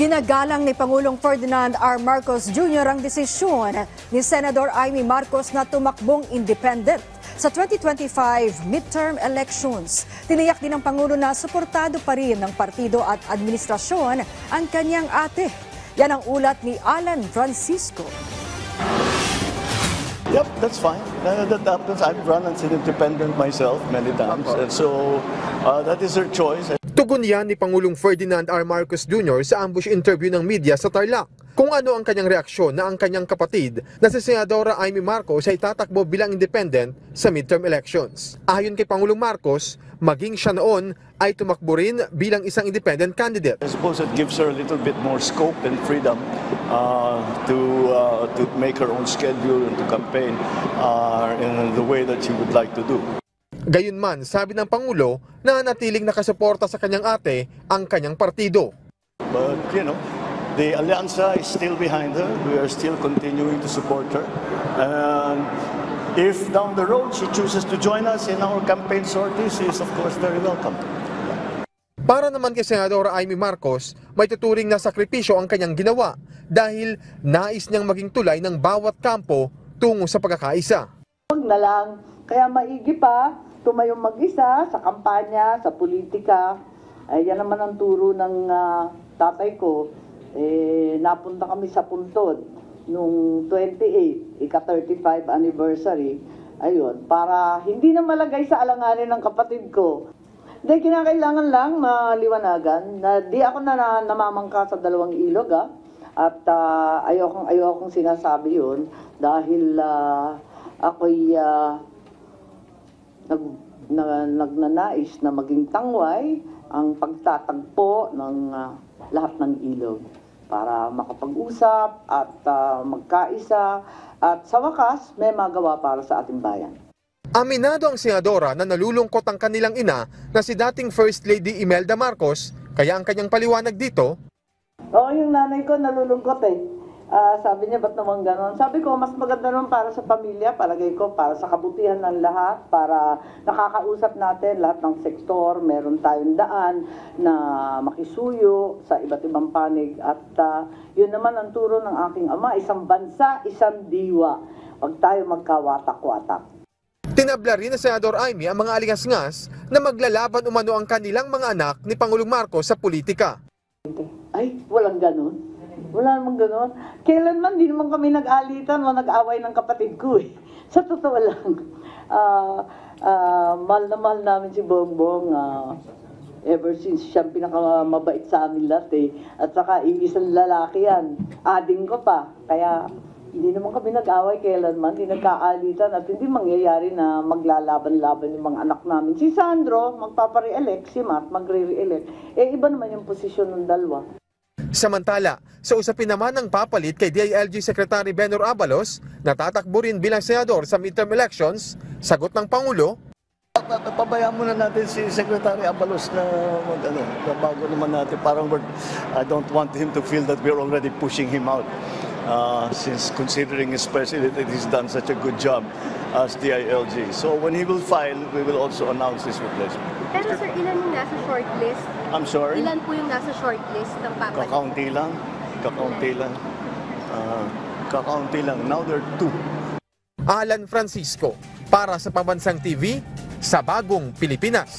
Ginagalang ni Pangulong Ferdinand R. Marcos Jr. ang desisyon ni Senador Amy Marcos na tumakbong independent sa 2025 midterm elections. Tiniyak din ng Pangulo na suportado pa rin ng partido at administrasyon ang kanyang ate. Yan ang ulat ni Alan Francisco. Yep, that's fine. That happens. I've run as an independent myself many times. And so that is her choice. Tugon yan ni Pangulong Ferdinand R. Marcos Jr. sa ambush interview ng media sa Tarlac. Kung ano ang kanyang reaksyon na ang kanyang kapatid na si Senadora Amy Marcos ay tatakbo bilang independent sa midterm elections. Ayon kay Pangulong Marcos, maging siya noon ay tumakbo rin bilang isang independent candidate. I suppose it gives her a little bit more scope and freedom to make her own schedule and to campaign in the way that she would like to do. Gayunman, sabi ng Pangulo na natiling nakasuporta sa kanyang ate ang kanyang partido. But, you know, the Alianza is still behind her. We are still continuing to support her. And if down the road she chooses to join us in our campaign sorties, she is of course very welcome. Para naman kay Senadora Amy Marcos, may tuturing na sakripisyo ang kanyang ginawa dahil nais niyang maging tulay ng bawat kampo tungo sa pagkakaisa. Huwag na lang, kaya maigi pa tumayong mag-isa sa kampanya, sa politika. Yan naman ang turo ng tatay ko. Napunta kami sa Puntod nung 28, ika-35 anniversary. Ayun, para hindi na malagay sa alanganin ng kapatid ko. Dahil kinakailangan lang maliwanagan na di ako na namamangka sa dalawang ilog at ayokong sinasabi yun dahil ako'y nagnanais na maging tangway ang pagtatagpo ng lahat ng ilog para makapag-usap at magkaisa at sa wakas may magawa para sa ating bayan. Aminado ang senadora na nalulungkot ang kanilang ina na si dating First Lady Imelda Marcos, kaya ang kanyang paliwanag dito. Oo, yung nanay ko nalulungkot sabi niya, ba't naman ganon? Sabi ko, mas maganda naman para sa pamilya, palagay ko, para sa kabutihan ng lahat, para nakakausap natin lahat ng sektor, meron tayong daan na makisuyo sa iba't ibang panig. At yun naman ang turo ng aking ama, isang bansa, isang diwa. Huwag tayo magkawatak-watak. Tinabla rin na Senador Amy ang mga aligasngas na maglalaban umano ang kanilang mga anak ni Pangulong Marcos sa politika. Ay, walang ganon. Wala namang gano'n. Kailanman di naman kami nag-alitan o nag-away ng kapatid ko Sa totoo lang, mahal na mahal namin si Bongbong ever since siya pinakamabait sa amin lahat At saka isang lalaki yan. Ading ko pa. Kaya hindi naman kami nag-away kailanman, hindi nagkaalitan at hindi mangyayari na maglalaban-laban yung mga anak namin. Si Sandro, magpapare-elect, si Matt, magre-re-elect. Iba naman yung posisyon ng dalawa. Samantala, sa usapin naman ng papalit kay DILG Secretary Benhur Abalos, natatakbo rin bilang senador sa midterm elections, sagot ng Pangulo. Pabayaan muna natin si Secretary Abalos na bago naman natin. Parang I don't want him to feel that we're already pushing him out. Since considering his president that he's done such a good job as DILG. So when he will file, we will also announce his replacement. Pero sir, ilan yung nasa shortlist? I'm sorry? Ilan po yung nasa shortlist ng papalit? Kakaunti lang. Kakaunti lang. Now there are 2. Alan Francisco, para sa Pambansang TV, sa Bagong Pilipinas.